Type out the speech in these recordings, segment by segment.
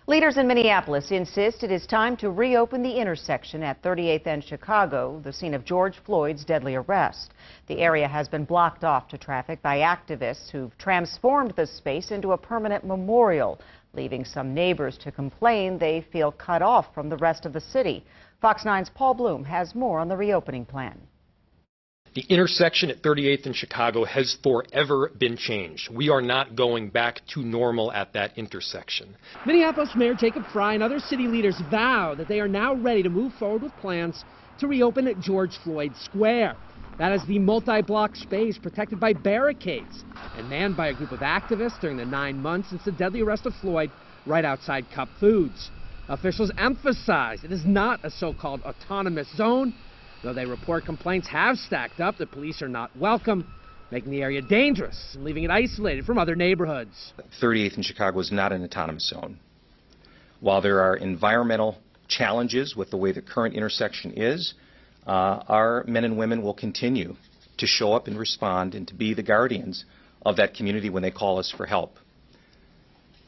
Leaders in Minneapolis insist it is time to reopen the intersection at 38th and Chicago, the scene of George Floyd's deadly arrest. The area has been blocked off to traffic by activists who've transformed the space into a permanent memorial, leaving some neighbors to complain they feel cut off from the rest of the city. Fox 9's Paul Bloom has more on the reopening plan. The intersection at 38th and Chicago has forever been changed. We are not going back to normal at that intersection. Minneapolis Mayor Jacob Frey and other city leaders vow that they are now ready to move forward with plans to reopen at George Floyd Square. That is the multi-block space protected by barricades and manned by a group of activists during the 9 months since the deadly arrest of Floyd right outside Cup Foods. Officials emphasize it is not a so-called autonomous zone. Though they report complaints have stacked up, the police are not welcome, making the area dangerous and leaving it isolated from other neighborhoods. 38th and Chicago is not an autonomous zone. While there are environmental challenges with the way the current intersection is, our men and women will continue to show up and respond and to be the guardians of that community when they call us for help.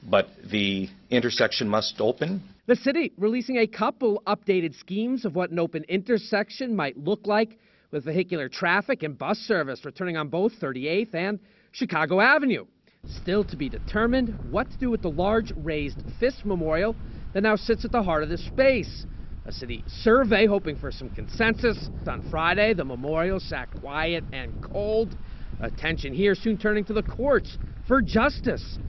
But the intersection must open. The city releasing a couple updated schemes of what an open intersection might look like, with vehicular traffic and bus service returning on both 38th and Chicago Avenue. Still to be determined what to do with the large raised fist memorial that now sits at the heart of this space. A city survey hoping for some consensus. On Friday, the memorial sat quiet and cold. Attention here soon turning to the courts for justice.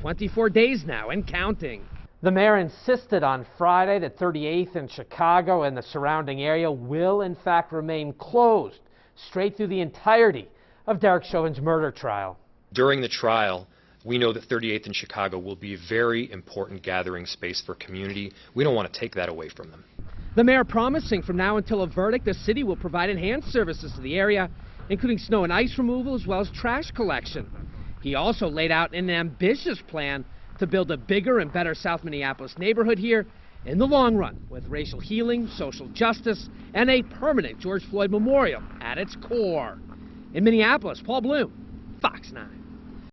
24 days now and counting. The mayor insisted on Friday that 38th and Chicago and the surrounding area will in fact remain closed straight through the entirety of Derek Chauvin's murder trial. During the trial, we know that 38th and Chicago will be a very important gathering space for community. We don't want to take that away from them. The mayor promising from now until a verdict, the city will provide enhanced services to the area, including snow and ice removal as well as trash collection. He also laid out an ambitious plan to build a bigger and better South Minneapolis neighborhood here in the long run, with racial healing, social justice, and a permanent George Floyd memorial at its core. In Minneapolis, Paul Bloom, Fox 9.